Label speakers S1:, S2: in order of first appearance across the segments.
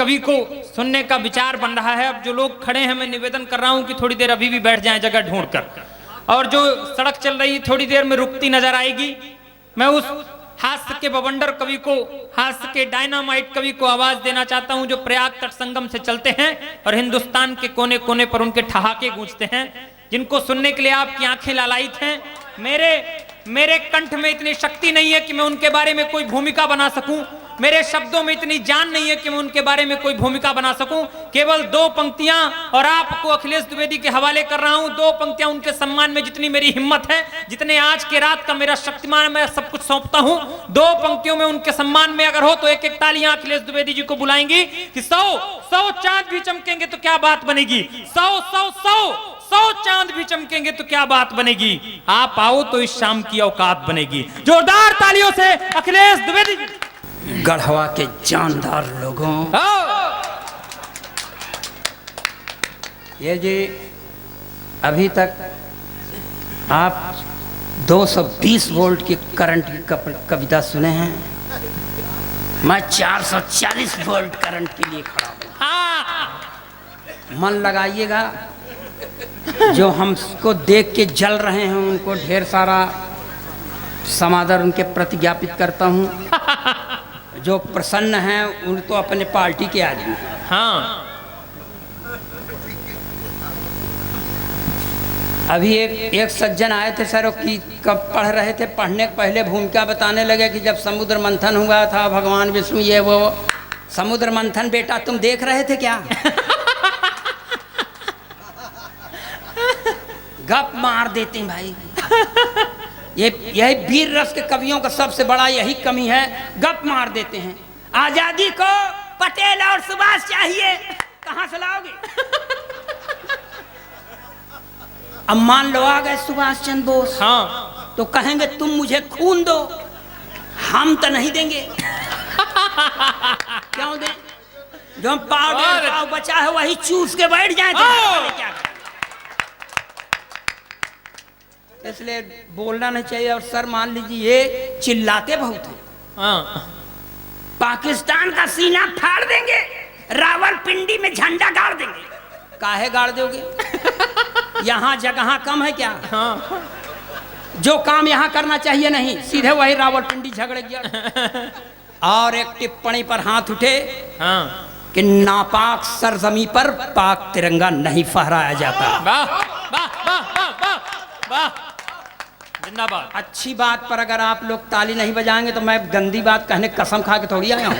S1: कवि को सुनने का विचार बन रहा है। अब जो लोग खड़े हैं, मैं निवेदन कर रहा हूं कि थोड़ी देर अभी भी बैठ जाएं जगह ढूंढकर, और जो सड़क चल रही है थोड़ी देर में रुकती नजर आएगी। मैं उस हास्य के बवंडर कवि को, हास्य के डायनामाइट कवि को आवाज देना चाहता हूं जो प्रयाग तट संगम से चलते हैं और हिंदुस्तान के कोने कोने पर उनके ठहाके गूंजते हैं, जिनको सुनने के लिए आपकी आंखें लालायित हैं। मेरे कंठ में इतनी शक्ति नहीं है कि मैं उनके बारे में कोई भूमिका बना सकूं, मेरे शब्दों में इतनी जान नहीं है कि मैं उनके बारे में कोई भूमिका बना सकूं। केवल 2 पंक्तियां और आपको अखिलेश द्विवेदी के हवाले कर रहा हूं। 2 पंक्तियां उनके सम्मान में जितनी मेरी हिम्मत है, जितने आज के रात का मेरा शक्तिमान, मैं सब कुछ सौंपता हूं। 2 पंक्तियों में उनके सम्मान में अगर हो तो एक एक तालियां अखिलेश द्विवेदी जी को बुलाएंगी कि 100 चांद भी चमकेंगे तो क्या बात बनेगी। 100 चांद भी चमकेंगे तो क्या बात बनेगी। आप आओ तो इस शाम की औकात बनेगी। जोरदार तालियों से अखिलेश द्विवेदी जी।
S2: गढ़वा के जानदार लोगों, ये जी अभी तक आप 220 वोल्ट की करंट की कविता सुने हैं, मैं 440 वोल्ट करंट के लिए खड़ा हूं। मन लगाइएगा, जो हमको देख के जल रहे हैं उनको ढेर सारा समादर उनके प्रति ज्ञापित करता हूं। जो प्रसन्न हैं उन तो अपने पार्टी के आदमी हैं।
S1: हाँ,
S2: अभी एक सज्जन आए थे सर कि कब पढ़ रहे थे, पढ़ने के पहले भूमिका बताने लगे कि जब समुद्र मंथन हुआ था, भगवान विष्णु ये वो। समुद्र मंथन बेटा तुम देख रहे थे क्या? गप मार देते हैं भाई। यही वीर रस के कवियों का सबसे बड़ा यही कमी है, गप मार देते हैं। आजादी को पटेल और सुभाष चाहिए, कहां से लाओगे? अब मान लो आ गए सुभाष चंद्र बोस,
S1: हाँ,
S2: तो कहेंगे तुम मुझे खून दो, हम तो नहीं देंगे। क्यों दें? जो पाव बचा है वही चूस के बैठ जाए तो क्या? इसलिए बोलना नहीं चाहिए। और सर मान लीजिए ये चिल्लाते बहुत हैं।
S1: हाँ।
S2: पाकिस्तान का सीना फाड़ देंगे, रावलपिंडी में झंडा गाड़ देंगे। काहे गाड़ दोगे? यहाँ जगह कम है क्या?
S1: हाँ।
S2: जो काम यहाँ करना चाहिए नहीं, सीधे वही रावलपिंडी झगड़ गया। और एक टिप्पणी पर हाथ उठे,
S1: हाँ,
S2: कि नापाक सरजमी पर पाक तिरंगा नहीं फहराया जाता।
S1: वाह वाह वाह वाह वाह, जिंदाबाद।
S2: अच्छी बात पर अगर आप लोग ताली नहीं बजाएंगे तो मैं गंदी बात कहने कसम खा के थोड़ी आया हूं।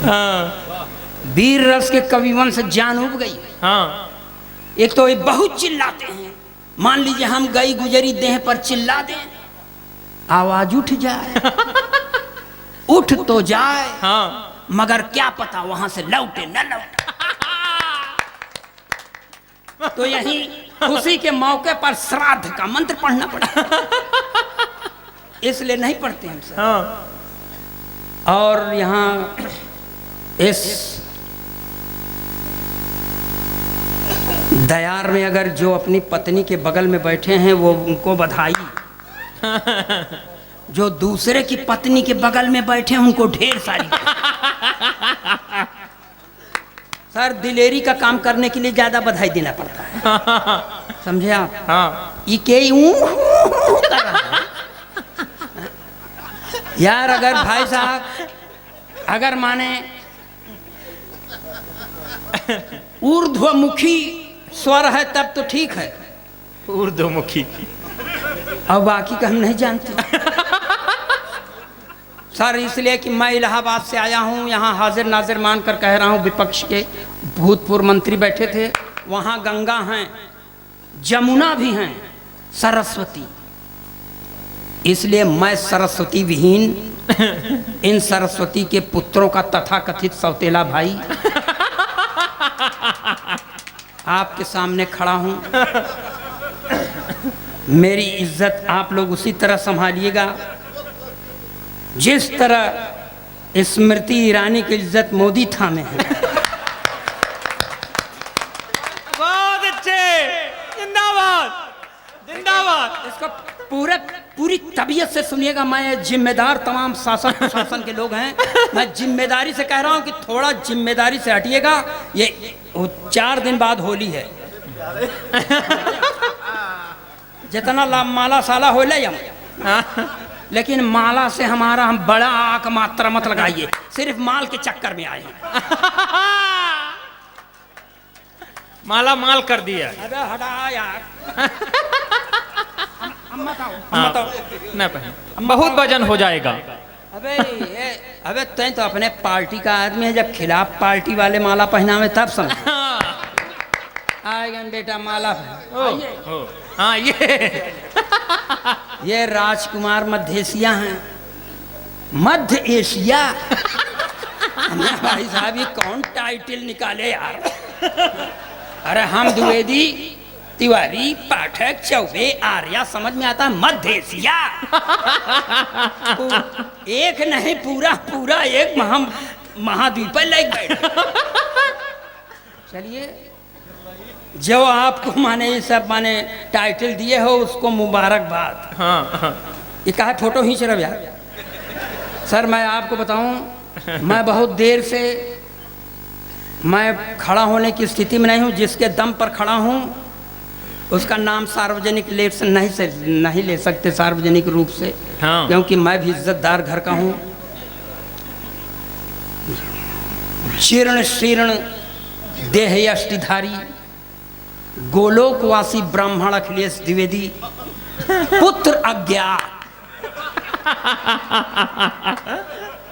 S1: हाँ।
S2: वीर रस के कविवन से जान उब गई।
S1: हाँ।
S2: एक तो ये बहुत चिल्लाते हैं, मान लीजिए हम गई गुजरी देह पर चिल्ला दें, आवाज उठ जाए। उठ तो जाए,
S1: हाँ,
S2: मगर क्या पता वहां से लौटे न लौटे। तो यही खुशी के मौके पर श्राद्ध का मंत्र पढ़ना पड़ा, इसलिए नहीं पढ़ते हम सब।
S1: हाँ।
S2: और यहाँ इस दयार में अगर जो अपनी पत्नी के बगल में बैठे हैं वो उनको बधाई, जो दूसरे की पत्नी के बगल में बैठे हैं उनको ढेर सारी। सर दिलेरी का काम करने के लिए ज्यादा बधाई देना पड़ता है, समझे आप?
S1: हाँ।
S2: ये के यार अगर भाई साहब अगर माने ऊर्ध्वमुखी स्वर है तब तो ठीक है,
S1: ऊर्ध्वमुखी,
S2: अब बाकी का हम नहीं जानते। सर इसलिए कि मैं इलाहाबाद से आया हूँ, यहाँ हाजिर नाजिर मानकर कह रहा हूँ, विपक्ष के भूतपूर्व मंत्री बैठे थे, वहाँ गंगा हैं, जमुना भी हैं, सरस्वती, इसलिए मैं सरस्वती विहीन इन सरस्वती के पुत्रों का तथाकथित सौतेला भाई आपके सामने खड़ा हूँ। मेरी इज्जत आप लोग उसी तरह संभालिएगा जिस तरह स्मृति ईरानी की इज्जत मोदी थामे है।
S1: बहुत अच्छे, जिंदाबाद जिंदाबाद।
S2: इसको पूरे पूरी तबीयत से सुनिएगा, मैं जिम्मेदार तमाम शासन प्रशासन के लोग हैं, मैं जिम्मेदारी से कह रहा हूं कि थोड़ा जिम्मेदारी से हटिएगा। ये 4 दिन बाद होली है, जितना माला साला हो ले लेकिन माला से हमारा हम बड़ा आक मात्रा मत लगाइए, सिर्फ माल के चक्कर में आए हैं।
S1: माला माल कर दिया।
S2: अरे हटा यार, मत आओ,
S1: हाँ,
S2: मत आओ।
S1: नहीं पहन, बहुत वजन हो जाएगा।
S2: अबे तैं तो अपने पार्टी का आदमी है, जब खिलाफ पार्टी वाले माला पहनावे तब समझ आएगा बेटा माला।
S1: हाँ
S2: ये राजकुमार मध्य एशिया हैं, मध्य एशिया। भाई साहब ये कौन टाइटल निकाले यार। अरे हम द्विवेदी, तिवारी, पाठक, चौबे, आर्या समझ में आता है, मध्य एशिया एक नहीं पूरा पूरा एक महाद्वीप लाइक बैठ। चलिए, जो आपको माने ये सब माने टाइटल दिए हो उसको मुबारकबाद।
S1: हाँ।
S2: ये कहा फोटो खींच रहा यार। सर मैं आपको बताऊं, मैं बहुत देर से मैं खड़ा होने की स्थिति में नहीं हूं। जिसके दम पर खड़ा हूं उसका नाम सार्वजनिक नहीं ले सकते सार्वजनिक रूप से।
S1: हाँ।
S2: क्योंकि मैं भी इज्जतदार घर का हूं। जीर्ण शीर्ण देह यष्टिधारी गोलोकवासी ब्राह्मण अखिलेश द्विवेदी, पुत्र अज्ञात।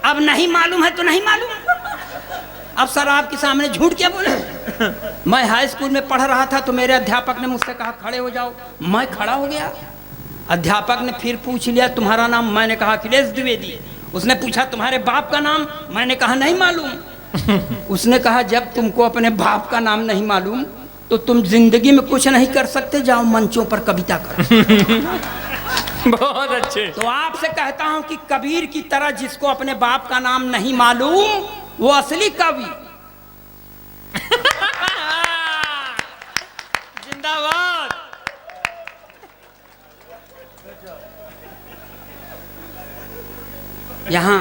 S2: अब नहीं मालूम है तो नहीं मालूम। अब सर आपके सामने झूठ क्या बोले। मैं हाई स्कूल में पढ़ रहा था तो मेरे अध्यापक ने मुझसे कहा खड़े हो जाओ, मैं खड़ा हो गया। अध्यापक ने फिर पूछ लिया तुम्हारा नाम, मैंने कहा अखिलेश द्विवेदी। उसने पूछा तुम्हारे बाप का नाम, मैंने कहा नहीं मालूम। उसने कहा जब तुमको अपने बाप का नाम नहीं मालूम तो तुम जिंदगी में कुछ नहीं कर सकते, जाओ मंचों पर कविता करो।
S1: बहुत अच्छे।
S2: तो आपसे कहता हूं कि कबीर की तरह जिसको अपने बाप का नाम नहीं मालूम वो असली कवि।
S1: जिंदाबाद।
S2: यहाँ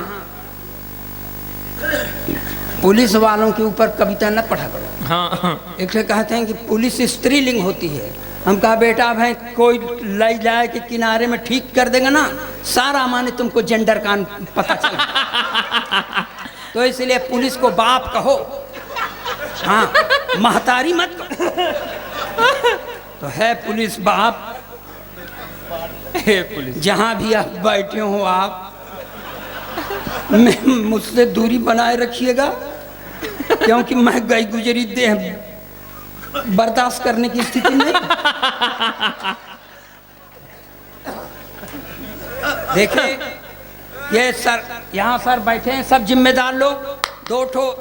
S2: पुलिस वालों के ऊपर कविता न पढ़ा करो।
S1: हाँ।
S2: एक से कहते हैं कि पुलिस स्त्रीलिंग होती है। हम कहा बेटा भाई कोई लाई जाए के किनारे में ठीक कर देगा ना, सारा माने तुमको जेंडर का पता चला। तो इसलिए पुलिस को बाप कहो, हाँ महतारी मत कहो। तो है पुलिस बाप।
S1: पुलिस
S2: जहाँ भी आप बैठे हो आप मुझसे दूरी बनाए रखिएगा, क्योंकि मैं गई गुजरी देह बर्दाश्त करने की स्थिति में। देखिए ये सर यहाँ सर बैठे हैं सब जिम्मेदार लोग।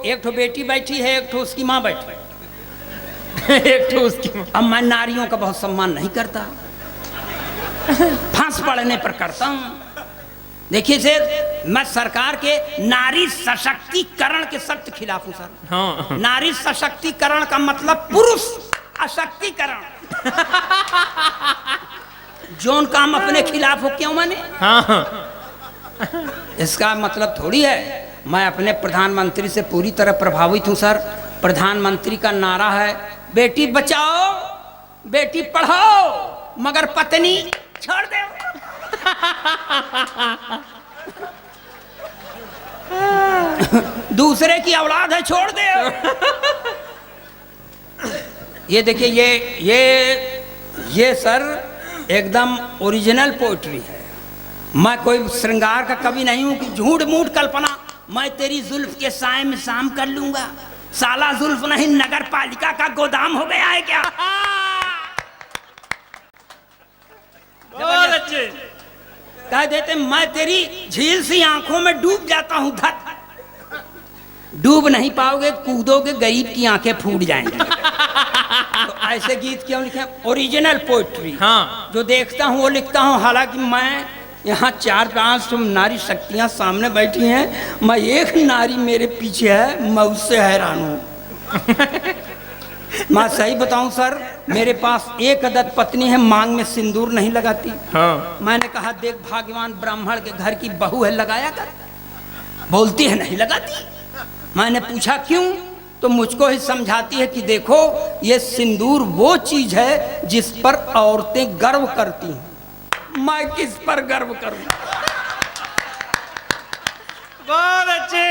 S2: एक ठो बेटी बैठी है, एक ठो उसकी माँ बैठी है,
S1: एक तो उसकी।
S2: अब मैं नारियों का बहुत सम्मान नहीं करता, फांस पड़ने पर करता हूँ। देखिए सर मैं सरकार के नारी सशक्तिकरण के सख्त खिलाफ हूँ सर।
S1: हाँ।
S2: नारी सशक्तिकरण का मतलब पुरुष अशक्तिकरण। जोन काम अपने खिलाफ हो क्यों माने।
S1: हाँ।
S2: इसका मतलब थोड़ी है। मैं अपने प्रधानमंत्री से पूरी तरह प्रभावित हूँ सर। प्रधानमंत्री का नारा है बेटी बचाओ बेटी पढ़ाओ मगर पत्नी छोड़ दो। दूसरे की औलाद है छोड़ दे। ये देखिए ये सर एकदम ओरिजिनल पोएट्री है। मैं कोई श्रृंगार का कवि नहीं हूं कि झूठ मूठ कल्पना। मैं तेरी जुल्फ के साए में शाम कर लूंगा। साला जुल्फ नहीं नगर पालिका का गोदाम हो गया है क्या।
S1: बहुत अच्छे।
S2: कह देते मैं तेरी झील सी आंखों में डूब जाता हूं। धत डूब नहीं पाओगे, कूदोगे गरीब की आंखें फूट जाएंगी। तो ऐसे गीत क्यों लिखे। Original poetry.
S1: हाँ।
S2: जो देखता हूं वो लिखता हूं। हालांकि मैं यहाँ 4-5 नारी शक्तियां सामने बैठी हैं, मैं एक नारी मेरे पीछे है, मैं उससे हैरान हूं। मैं सही बताऊं सर, मेरे पास एक अदद पत्नी है, मांग में सिंदूर नहीं लगाती।
S1: हाँ।
S2: मैंने कहा देख भाग्यवान ब्राह्मण के घर की बहू है, लगाया कर। बोलती है नहीं लगाती। मैंने पूछा क्यों, तो मुझको ही समझाती है कि देखो ये सिंदूर वो चीज है जिस पर औरतें गर्व करती हैं। मैं किस पर गर्व करूं?
S1: बहुत अच्छे।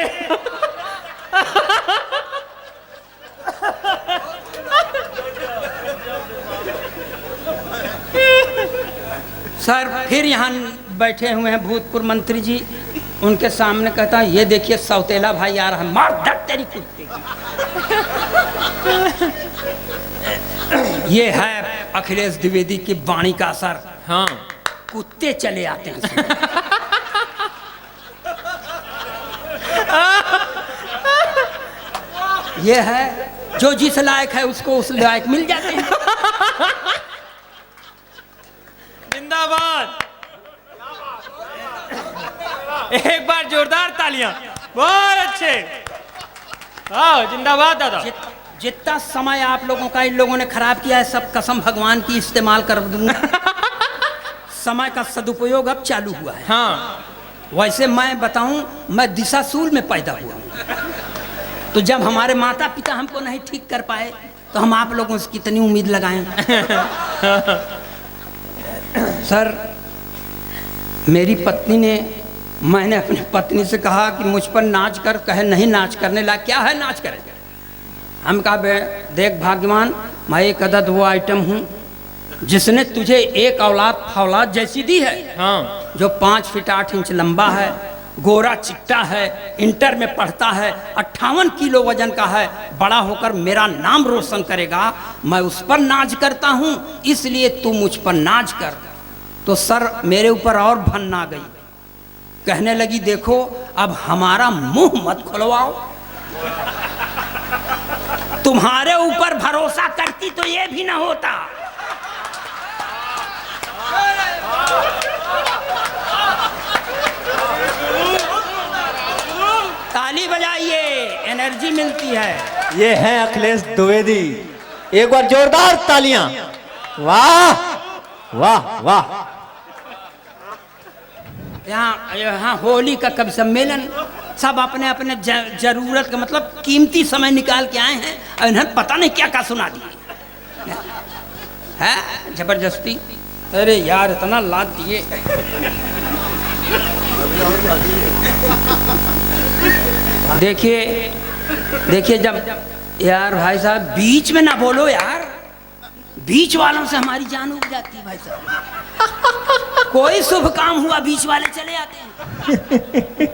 S2: सर फिर यहाँ बैठे हुए हैं भूतपूर्व मंत्री जी, उनके सामने कहता है ये देखिए सौतेला भाई आ रहा है, मार धक तेरी कुत्ते की। ये है अखिलेश द्विवेदी की वाणी का असर।
S1: हाँ।
S2: कुत्ते चले आते हैं। ये है जो जिस लायक है उसको उस लायक मिल जाते हैं।
S1: जिंदाबाद। एक बार जोरदार तालियां। बहुत अच्छे। हाँ जिंदाबाद दादा।
S2: जितना समय आप लोगों का इन लोगों ने खराब किया है, सब कसम भगवान की इस्तेमाल कर दूंगा। समय का सदुपयोग अब चालू हुआ है।
S1: हाँ।
S2: वैसे मैं बताऊं, मैं दिशाशूल में पैदा हुआ हूं। तो जब हमारे माता पिता हमको नहीं ठीक कर पाए तो हम आप लोगों से कितनी उम्मीद लगाएं। सर मेरी पत्नी ने, मैंने अपनी पत्नी से कहा कि मुझ पर नाच कर, कहे नहीं नाच करने ला, क्या है नाच करें। हम कहा देख भाग्यवान, मैं एक अदद वो आइटम हूँ जिसने तुझे एक औलाद फौलाद जैसी दी है।
S1: हाँ।
S2: जो 5 फीट 8 इंच लंबा है, गोरा चिट्टा है, इंटर में पढ़ता है, 58 किलो वजन का है, बड़ा होकर मेरा नाम रोशन करेगा। मैं उस पर नाज करता हूँ, इसलिए तू मुझ पर नाज कर। तो सर मेरे ऊपर और भन आ गई, कहने लगी देखो अब हमारा मुंह मत खुलवाओ, तुम्हारे ऊपर भरोसा करती तो ये भी ना होता। ताली बजाइए, एनर्जी मिलती है।
S3: ये हैं अखिलेश द्विवेदी, एक बार जोरदार तालियां। वाह वाह वाह।
S2: यहाँ होली का कवि सम्मेलन, सब अपने अपने जरूरत का मतलब कीमती समय निकाल के आए हैं और इन्हें पता नहीं क्या क्या सुना दिए है जबरदस्ती। अरे यार इतना लाद दिए। देखिए देखिए जब यार भाई साहब बीच में ना बोलो यार, बीच वालों से हमारी जान उग जाती है भाई साहब। कोई शुभ काम हुआ बीच वाले चले आते हैं।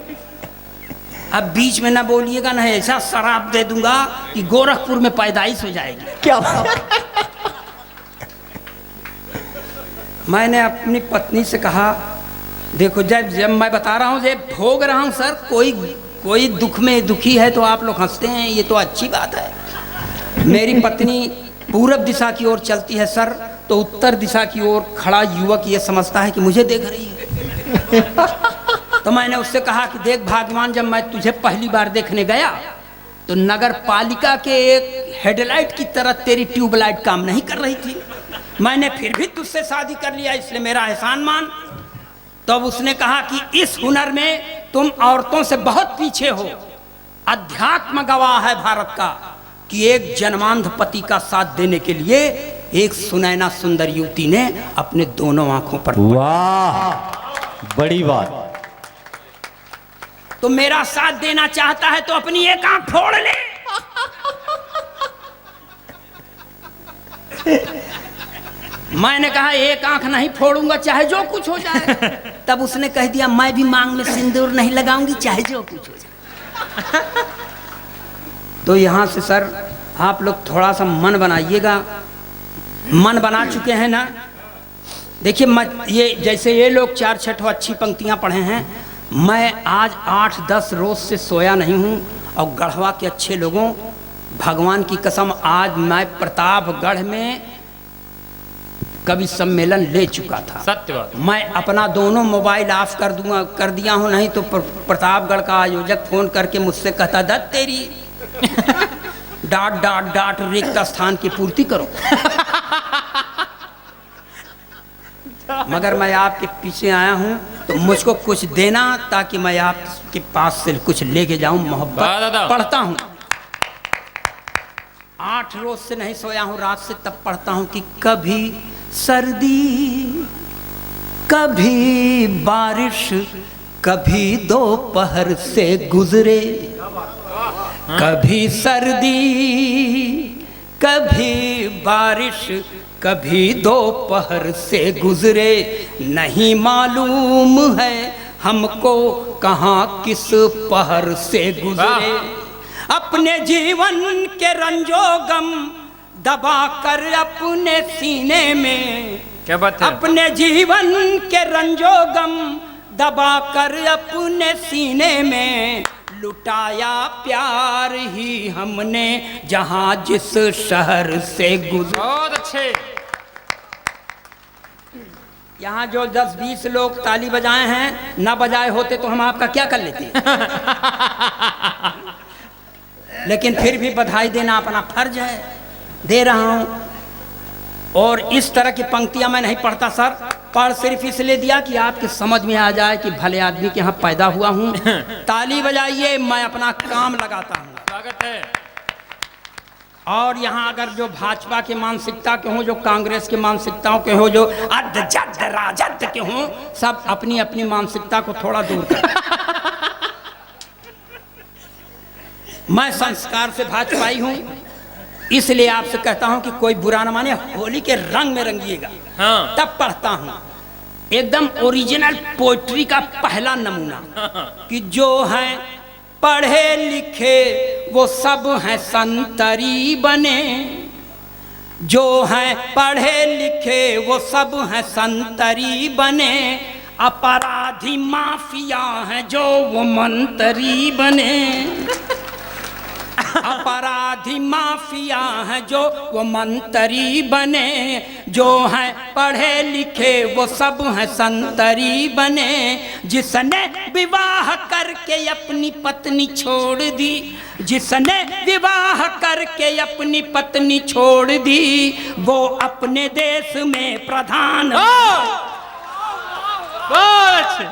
S2: अब बीच में ना बोलिएगा, ना ऐसा शराब दे दूंगा कि गोरखपुर में पैदाइश हो जाएगी।
S3: क्या
S2: मैंने अपनी पत्नी से कहा देखो जब जब मैं बता रहा हूँ, जब भोग रहा हूँ सर, कोई दुख में दुखी है तो आप लोग हंसते हैं, ये तो अच्छी बात है। मेरी पत्नी पूरब दिशा की ओर चलती है सर, तो उत्तर दिशा की ओर खड़ा युवक ये समझता है कि मुझे देख रही है। तो मैंने उससे कहा कि देख भाग्यवान, जब मैं तुझे पहली बार देखने गया तो नगर पालिका के एक हेडलाइट की तरह तेरी ट्यूबलाइट काम नहीं कर रही थी। मैंने फिर भी तुझसे शादी कर लिया, इसलिए मेरा एहसान मान। तब उसने कहा कि इस हुनर में तुम औरतों से बहुत पीछे हो। अध्यात्म गवाह है भारत का कि एक जन्मांध पति का साथ देने के लिए एक सुनैना सुंदर युवती ने अपने दोनों आंखों पर,
S3: वाह बड़ी बात।
S2: तो मेरा साथ देना चाहता है तो अपनी एक आंख फोड़ ले। मैंने कहा एक आंख नहीं फोड़ूंगा चाहे जो कुछ हो जाए। तब उसने कह दिया मैं भी मांग में सिंदूर नहीं लगाऊंगी चाहे जो कुछ हो जाए। तो यहां से सर आप लोग थोड़ा सा मन बनाइएगा, मन बना चुके हैं ना। देखिए ये जैसे ये लोग 4-6 अच्छी पंक्तियां पढ़े हैं, मैं आज 8-10 रोज से सोया नहीं हूं। और गढ़वा के अच्छे लोगों, भगवान की कसम आज मैं प्रतापगढ़ में कवि सम्मेलन ले चुका था।
S1: सत्य बात।
S2: मैं अपना दोनों मोबाइल ऑफ कर दिया हूं, नहीं तो प्रतापगढ़ का आयोजक फोन करके मुझसे कहता दत्त तेरी डांट डांट डांट रिक्त स्थान की पूर्ति करो। मगर मैं आपके पीछे आया हूं तो मुझको कुछ देना ताकि मैं आपके पास से कुछ लेके जाऊं। मोहब्बत पढ़ता हूं, 8 रोज से नहीं सोया हूं, रात से तब पढ़ता हूं कि कभी सर्दी कभी बारिश कभी दोपहर से गुजरे, कभी सर्दी कभी बारिश कभी दोपहर से गुजरे, नहीं मालूम है हमको कहाँ किस पहर से गुजरे। अपने जीवन के रंजो गम दबा कर अपने सीने में,
S1: क्या बात है?
S2: अपने जीवन के रंजो गम दबा कर अपने सीने में, लुटाया प्यार ही हमने जहां जिस शहर से गुजरे।
S1: बहुत अच्छे।
S2: यहाँ जो 10-20 लोग ताली बजाए हैं, ना बजाए होते तो हम आपका क्या कर लेते। लेकिन फिर भी बधाई देना अपना फर्ज है, दे रहा हूं। और इस तरह की पंक्तियां मैं नहीं पढ़ता सर, पर सिर्फ इसलिए दिया कि आपके समझ में आ जाए कि भले आदमी के यहाँ पैदा हुआ हूं। ताली बजाइए, मैं अपना काम लगाता हूं।
S1: स्वागत है।
S2: और यहाँ अगर जो भाजपा के मानसिकता के हों, जो कांग्रेस के मानसिकताओं के हों, जो अद्ध जद्द राजद के हों, सब अपनी अपनी मानसिकता को थोड़ा दूर कर। मैं संस्कार से भाजपाई हूँ, इसलिए आपसे कहता हूँ कि कोई बुरा न माने, होली के रंग में रंगिएगा।
S1: हाँ।
S2: तब पढ़ता हूँ एकदम ओरिजिनल पोइट्री का पहला नमूना कि जो है पढ़े लिखे वो सब हैं संतरी बने, जो हैं पढ़े लिखे वो सब हैं संतरी बने, अपराधी माफिया हैं जो वो मंतरी बने। अपराधी माफिया हैं जो वो मंतरी बने, जो हैं पढ़े लिखे वो सब हैं संतरी बने, जिसने विवाह करके अपनी पत्नी छोड़ दी, जिसने विवाह करके अपनी पत्नी छोड़ दी, वो अपने देश में प्रधान।
S1: बहुत अच्छे,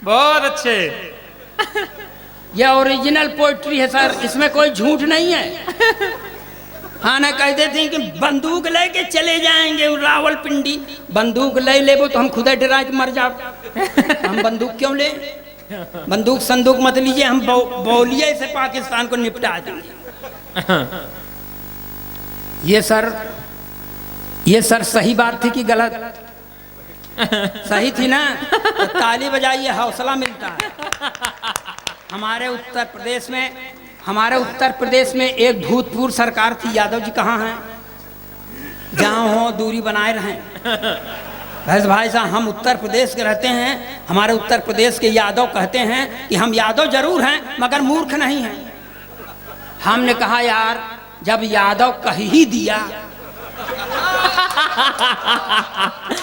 S1: बहुत अच्छे।
S2: यह ओरिजिनल पोइट्री है सर, इसमें कोई झूठ नहीं है। हाँ ना कह देते हैं कि बंदूक लेके चले जाएंगे रावलपिंडी, बंदूक ले लेबो तो हम खुद डरा के मर जाओ। हम बंदूक क्यों ले? बंदूक संदूक मत लीजिए, हम बौलिया से पाकिस्तान को निपटा देंगे। ये सर सही बात थी कि गलत? सही थी ना? तो ताली बजाइए, हौसला मिलता है। हमारे उत्तर प्रदेश में एक भूतपूर्व सरकार थी, यादव जी कहाँ हैं? जहाँ हो दूरी बनाए रहें। भाई साहब, हम उत्तर प्रदेश के रहते हैं, हमारे उत्तर प्रदेश के यादव कहते हैं कि हम यादव जरूर हैं मगर मूर्ख नहीं हैं। हमने कहा यार, जब यादव कह ही दिया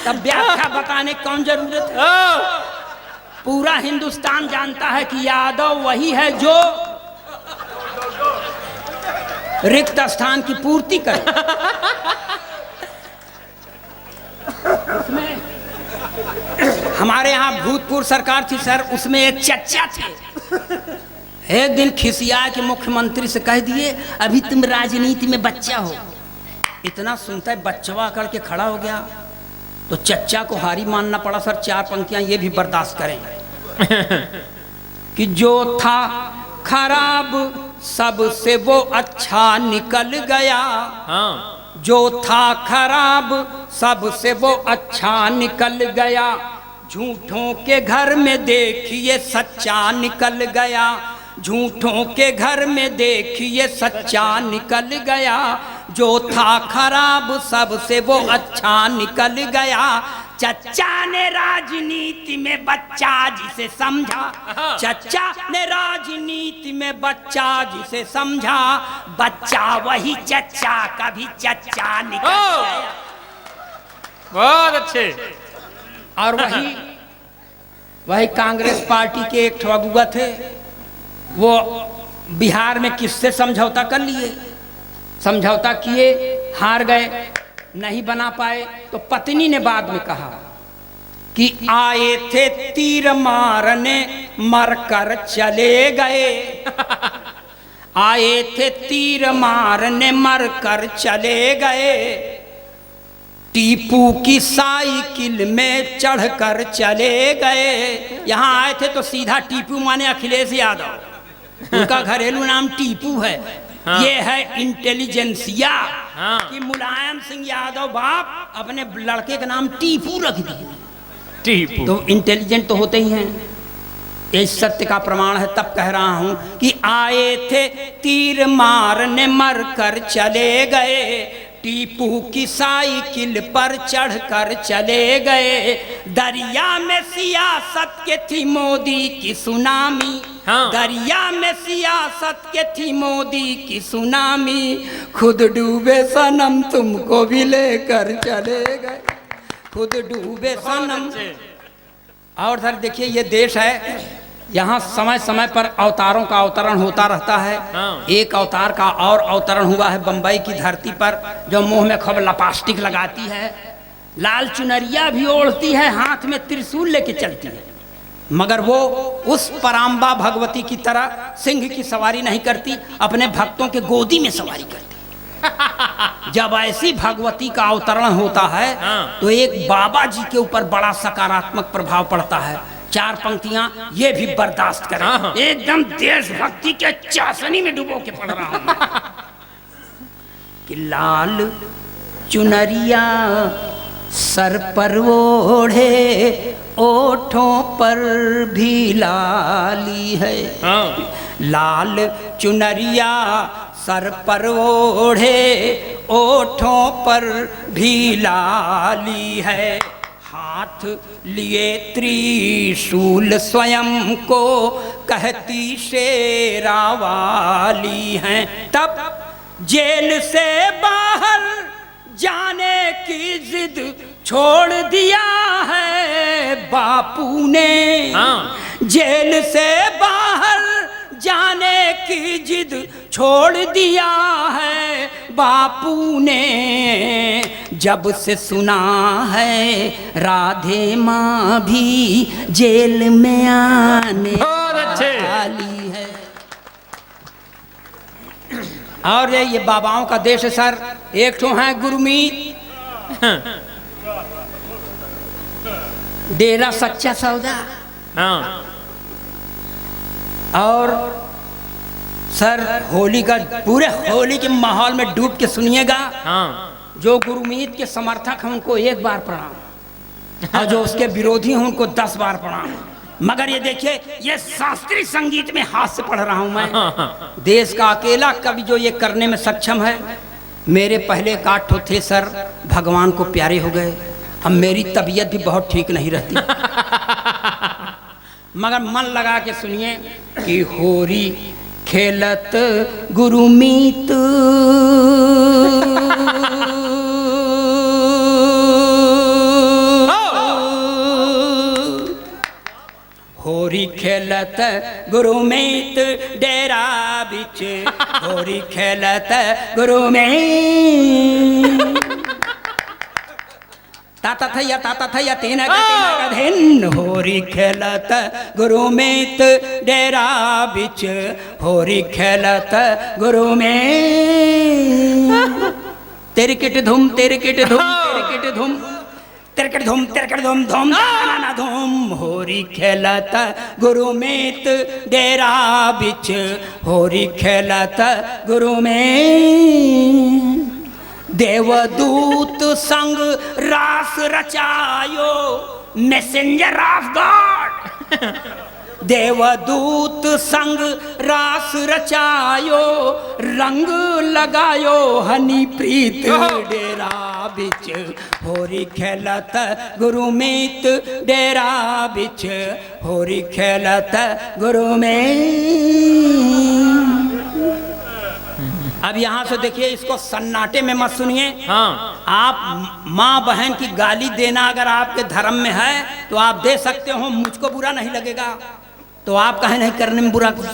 S2: तब व्याख्या बताने कौन जरूरत है? पूरा हिंदुस्तान जानता है कि यादव वही है जो रिक्त स्थान की पूर्ति करे। हमारे यहाँ भूतपूर्व सरकार थी सर, उसमें एक चच्चा थे। एक दिन खिसिया के मुख्यमंत्री से कह दिए, अभी तुम राजनीति में बच्चा हो। इतना सुनता है बच्चवा करके खड़ा हो गया, तो चच्चा को हारी मानना पड़ा सर। 4 पंक्तियां ये भी बर्दाश्त करें कि जो था खराब सबसे वो अच्छा निकल गया।
S1: हाँ।
S2: जो था खराब सबसे वो अच्छा निकल गया, झूठों के घर में देखिए सच्चा निकल गया, झूठों के घर में देखिए सच्चा निकल गया। जो था खराब सबसे वो अच्छा निकल गया। चच्चा ने राजनीति में बच्चा जिसे समझा, चच्चा ने राजनीति में बच्चा जिसे समझा, बच्चा वही चच्चा कभी चच्चा निकल गया।
S1: बहुत अच्छे।
S2: और वही कांग्रेस पार्टी के एक अगुआ थे, वो बिहार में किससे समझौता कर लिए, समझौता किए, हार गए, नहीं बना पाए, तो पत्नी ने बाद में कहा कि आए थे तीर मारने मरकर चले गए। आए थे तीर मारने मरकर चले गए, टीपू की साइकिल में चढ़कर चले गए। यहाँ आए थे तो सीधा टीपू माने अखिलेश यादव, उनका घरेलू नाम टीपू है। हाँ। ये है इंटेलिजेंसिया। हाँ। कि मुलायम सिंह यादव बाप अपने लड़के का नाम टीपू रख दिए।
S1: टीपू
S2: तो इंटेलिजेंट तो होते ही हैं, ये सत्य का प्रमाण है। तब कह रहा हूं कि आए थे तीर मारने मरकर चले गए, टीपू की साइकिल पर चढ़कर चले गए। दरिया में सियासत के थी मोदी की सुनामी। हाँ। दरिया में सियासत के थी मोदी की सुनामी, खुद डूबे सनम तुमको भी लेकर चले गए, खुद डूबे सनम। और सर देखिए ये देश है, यहाँ समय समय पर अवतारों का अवतरण होता रहता है। हाँ। एक अवतार का और अवतरण हुआ है बंबई की धरती पर, जो मुंह में खूब लपास्टिक लगाती है, लाल चुनरिया भी ओढ़ती है, हाथ में त्रिशूल लेके चलती है, मगर वो उस पराम्बा भगवती की तरह सिंह की सवारी नहीं करती, अपने भक्तों के गोदी में सवारी करती। जब ऐसी भगवती का अवतरण होता है तो एक बाबा जी के ऊपर बड़ा सकारात्मक प्रभाव पड़ता है। चार पंक्तियां ये भी बर्दाश्त करें, एकदम देशभक्ति के चाशनी में डुबो के पढ़ रहा हूं कि लाल चुनरिया सर पर ओढ़े, ओठों पर भी लाली है। लाल चुनरिया सर पर ओढ़े, ओठों पर भी लाली है, हाथ लिए त्रिशूल स्वयं को कहती शेरा वाली हैं। तब जेल से बाहर जाने की जिद छोड़ दिया है बापू ने। हाँ। जेल से बाहर जाने की जिद छोड़ दिया है बापू ने, जब से सुना है राधे माँ भी जेल में आने वाली है। और ये बाबाओं का देश है सर। एक तो है गुरमीत, डेरा सच्चा सौदा। हाँ। और सर होली का, पूरे होली के माहौल में डूब के सुनिएगा। हाँ। जो गुरमीत के समर्थक हैं उनको 1 बार प्रणाम, और जो उसके विरोधी हैं उनको 10 बार प्रणाम। मगर ये देखिए, ये शास्त्रीय संगीत में हाथ से पढ़ रहा हूं मैं। देश का अकेला कवि जो ये करने में सक्षम है। मेरे पहले काठ थे सर, भगवान को प्यारे हो गए। अब मेरी तबीयत भी बहुत ठीक नहीं रहती, मगर मन लगा के सुनिए कि होरी खेलत गुरुमीत, होरी खेलत गुरुमीत डेरा बिच, होरी खेलत गुरुमीत। ताता थैया तीन दिन, होरी खेलत गुरुमीत डेरा बिच, होरी खेलत गुरुमीत। तिरकिट धूम तिरकिट धूम तिरकिट धूम तिरकिट धूम तिरकिट धूम धूम ना धूम, होरी खेलत गुरुमीत डेरा बिच, होरी खेलत गुरुमीत। देवदूत संग रास रचायो, मैसेंजर ऑफ गॉड। देवदूत संग रास रचायो, रंग लगायो हनी प्रीत डेरा बिच, होरी खेलत गुरुमीत डेरा बिच, होरी खेलत गुरुमीत। अब यहाँ से देखिए, इसको सन्नाटे में मत सुनिए। हाँ। आप माँ बहन की गाली देना अगर आपके धर्म में है तो आप दे सकते हो, मुझको बुरा नहीं लगेगा, तो आप कहे नहीं करने में बुरा कुछ।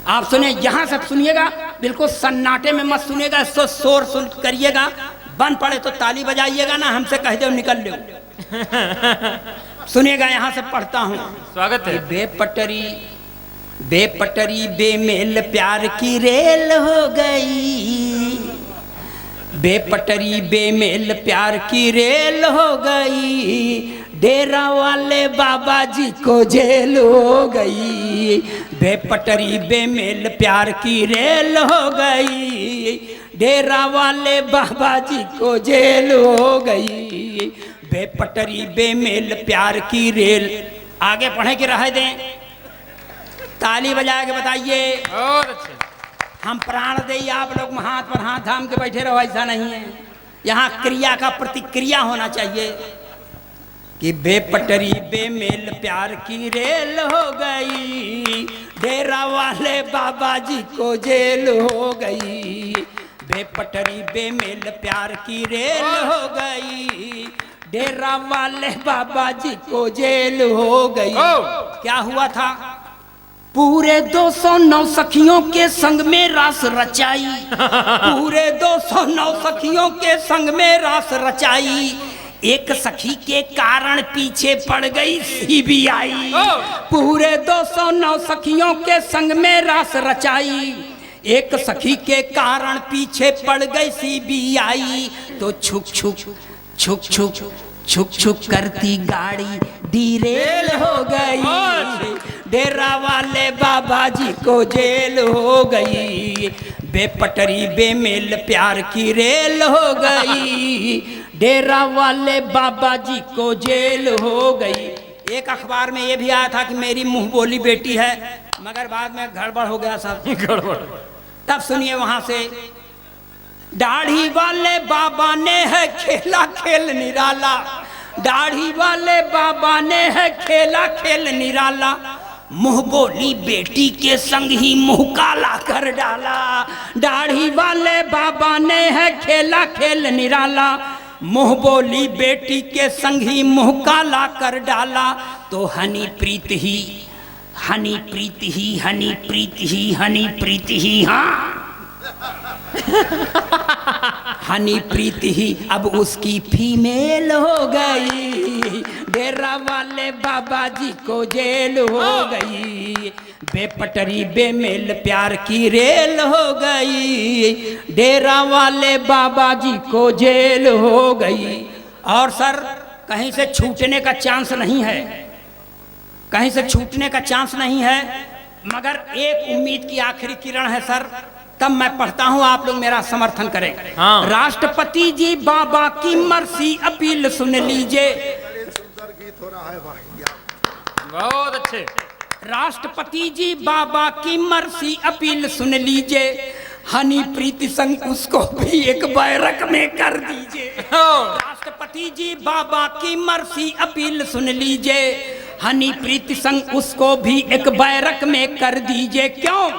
S2: आप सुने, यहाँ से सुनिएगा, बिल्कुल सन्नाटे में मत सुनिएगा, इसको शोर सुन करिएगा। बन पड़े तो ताली बजाइएगा ना, हमसे कह दो निकल लो। सुनिएगा, यहाँ से पढ़ता हूँ।
S1: स्वागत है।
S2: बेपटरी बेमेल प्यार की रेल हो गई, बेपटरी बेमेल प्यार की रेल हो गई, डेरा वाले बाबा जी को जेल हो गई। बेपटरी बेमेल प्यार की रेल हो गई, डेरा वाले बाबा जी को जेल हो गई। बेपटरी बेमेल प्यार की रेल। आगे पढ़े कि रह दें? ताली बजा के बताइए।
S1: बहुत अच्छे।
S2: हम प्राण दे, आप लोग हाथ पर हाथ थाम के बैठे रहो, ऐसा नहीं है। यहाँ क्रिया का प्रतिक्रिया होना चाहिए कि बेपटरी बेमेल प्यार की रेल हो गई, डेरा वाले बाबा जी को जेल हो गई। बेपटरी बेमेल प्यार की रेल हो गई, डेरा वाले बाबा जी को जेल हो गई। क्या हुआ था? पूरे 209 सखियों के संग में रास रचाई, पूरे 209 सखियों के संग में रास रचाई, एक सखी के कारण पीछे पड़ गई सीबीआई। पूरे 209 सखियों के संग में रास रचाई, एक सखी के कारण पीछे पड़ गई सीबीआई। तो छुक छुक छुक छुक छुक छुक करती गाड़ी डीरेल हो गई, डेरा वाले बाबा जी को जेल हो गई। बेपटरी बेमेल प्यार की रेल हो गई, डेरा वाले बाबा जी को जेल हो गई। एक अखबार में ये भी आया था कि मेरी मुंह बोली बेटी है, मगर बाद में गड़बड़ हो गया सब।
S1: गड़बड़।
S2: तब सुनिए वहां से, दाढ़ी वाले बाबा ने है खेला खेल निराला, दाढ़ी वाले बाबा ने है खेला खेल निराला, मुंह बोली बेटी के संग ही मुंह काला कर डाला। दाढ़ी वाले बाबा ने है खेला खेल निराला, मुंह बोली बेटी के संग ही मुंह काला कर डाला। तो हनी प्रीत ही हनी प्रीत ही हनी प्रीत ही हनी प्रीत ही, हाँ हनी प्रीत ही अब उसकी फीमेल हो गई, डेरा वाले बाबा जी को जेल हो गई। बेपटरी बेमेल प्यार की रेल हो गई, डेरा वाले बाबा जी को जेल हो गई। और सर कहीं से छूटने का चांस नहीं है, कहीं से छूटने का चांस नहीं है, मगर एक उम्मीद की आखिरी किरण है सर। तब मैं पढ़ता हूं, आप लोग मेरा समर्थन करें।
S1: हाँ।
S2: राष्ट्रपति जी बाबा की मर्सी अपील सुन लीजिए।
S4: सुंदर गीत हो रहा है भाई।
S1: बहुत अच्छे।
S2: राष्ट्रपति जी बाबा की मर्सी अपील सुन लीजिए, हनी प्रीति संग उसको भी एक बैरक में कर दीजिए। राष्ट्रपति जी बाबा की मर्सी अपील सुन लीजिए, हनी प्रीति संग उसको भी एक बैरक में कर दीजिए। क्यों?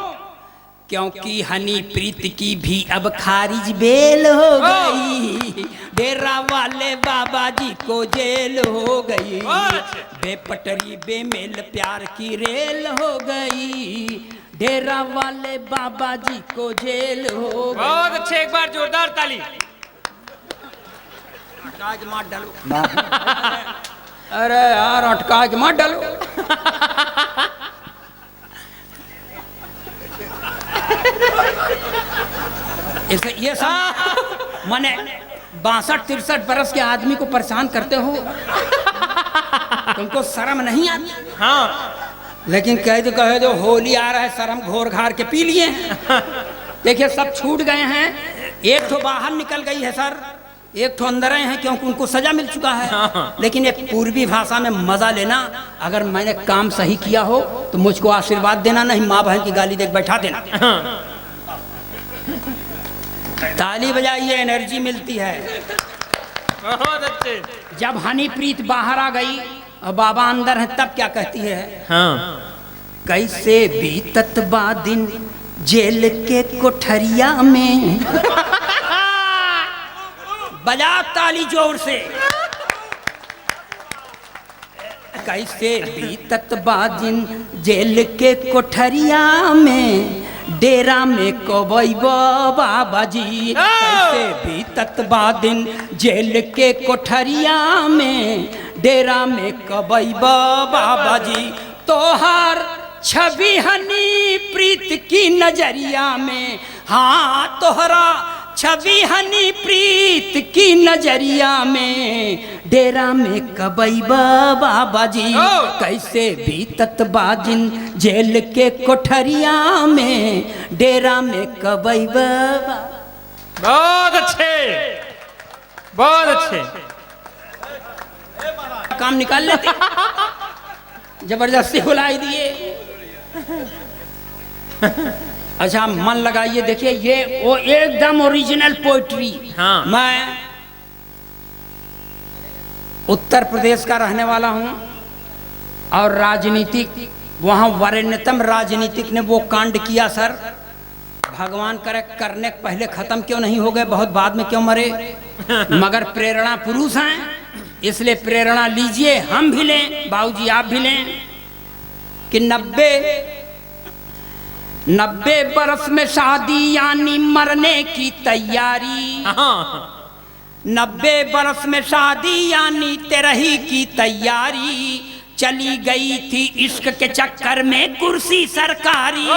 S2: क्योंकि हनी प्रीत की भी अब खारिज बेल हो गई, डेरा वाले बाबा जी को जेल हो गई। बेपटरी बेमेल प्यार की रेल हो गई, डेरा वाले बाबा जी को जेल हो गई।
S1: बहुत अच्छे, एक बार जोरदार ताली।
S2: अटका के मार डालो। अरे यार अटका के मार डालो। इसे ये सब माने 62-63 बरस के आदमी को परेशान करते हो, तुमको शर्म नहीं आती?
S1: हाँ।
S2: लेकिन कह दो होली आ रहा है, शर्म घोर घार के पी लिए। देखिए सब छूट गए हैं, एक तो बाहर निकल गई है सर, एक तो अंदर आए हैं क्योंकि उनको सजा मिल चुका है। लेकिन एक पूर्वी भाषा में मजा लेना, अगर मैंने काम सही किया हो तो मुझको आशीर्वाद देना, नहीं माँ बहन की गाली देख बैठा देना। ताली बजाइए, एनर्जी मिलती है।
S1: बहुत अच्छे।
S2: जब हनी प्रीत बाहर आ गई और बाबा अंदर है, तब क्या कहती है?
S1: हाँ।
S2: कैसे बीतत बा दिन जेल के कोठरिया में। बजा ताली जोर से। कैसे बीतत बाजिन जेल के कोठरिया में डेरा में कबैब बाबा जी। कैसे बीतत बादिन जेल के कोठरिया में डेरा में कबैब बाबा जी। तोहार छवि हनी प्रीत की नजरिया में, हाँ तोहरा छवि हनी प्रीत की नजरिया में डेरा में कबैब बाबा जी। कैसे बीतत बाजिन जेल के कोठरिया में डेरा में कबैब।
S1: बहुत अच्छे, बहुत अच्छे।
S2: काम निकाल लेते, जबरदस्ती बुलाई दिए। अच्छा मन लगाइए, देखिए ये वो एकदम ओरिजिनल पोइट्री।
S1: हाँ।
S2: मैं उत्तर प्रदेश का रहने वाला हूँ और राजनीतिक वहाँ वरेण्यतम राजनीतिक ने वो कांड किया सर, भगवान करे करने पहले खत्म क्यों नहीं हो गए, बहुत बाद में क्यों मरे। मगर प्रेरणा पुरुष हैं, इसलिए प्रेरणा लीजिए, हम भी लें, बाबूजी आप भी लें कि 90 बरस में शादी यानी मरने की तैयारी। 90 बरस में शादी यानी तेरही की तैयारी। चली गई थी इश्क के चक्कर में कुर्सी सरकारी।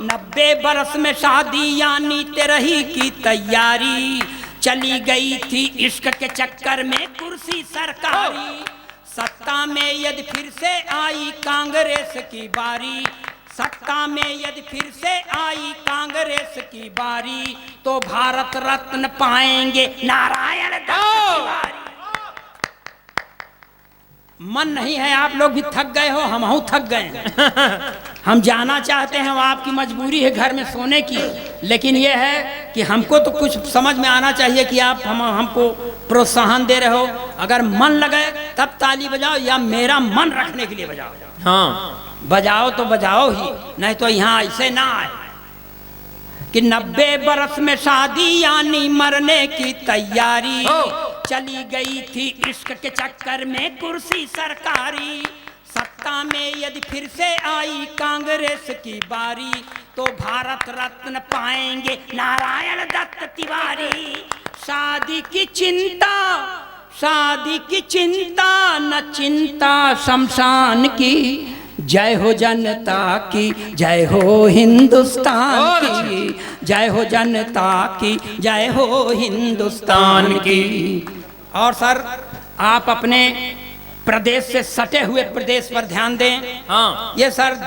S2: 90 बरस में शादी यानी तेरही की तैयारी। चली गई थी इश्क के चक्कर में कुर्सी सरकारी। सत्ता में यदि फिर से आई कांग्रेस की बारी, सत्ता में यदि फिर से आई कांग्रेस की बारी, तो भारत रत्न पाएंगे नारायण दत्त तिवारी। मन नहीं है, आप लोग भी थक गए हो, हम थक गए। हम जाना चाहते हैं, आपकी मजबूरी है घर में सोने की, लेकिन यह है कि हमको तो कुछ समझ में आना चाहिए कि आप हमको प्रोत्साहन दे रहे हो। अगर मन लगे तब ताली बजाओ, या मेरा मन रखने के लिए बजाओ।
S1: हाँ
S2: बजाओ तो बजाओ ही, नहीं तो यहाँ ऐसे ना आए कि 90 बरस में शादी यानी मरने की तैयारी। चली गई थी इश्क के चक्कर में कुर्सी सरकारी। सत्ता में यदि फिर से आई कांग्रेस की बारी, तो भारत रत्न पाएंगे नारायण दत्त तिवारी। शादी की चिंता, शादी की चिंता न चिंता शमशान की। जय हो जनता की, जय हो हिंदुस्तान की, जय हो जनता की, जय हो हिंदुस्तान की। और सर आप अपने प्रदेश से सटे हुए प्रदेश पर ध्यान दें।
S1: हाँ।
S2: ये सर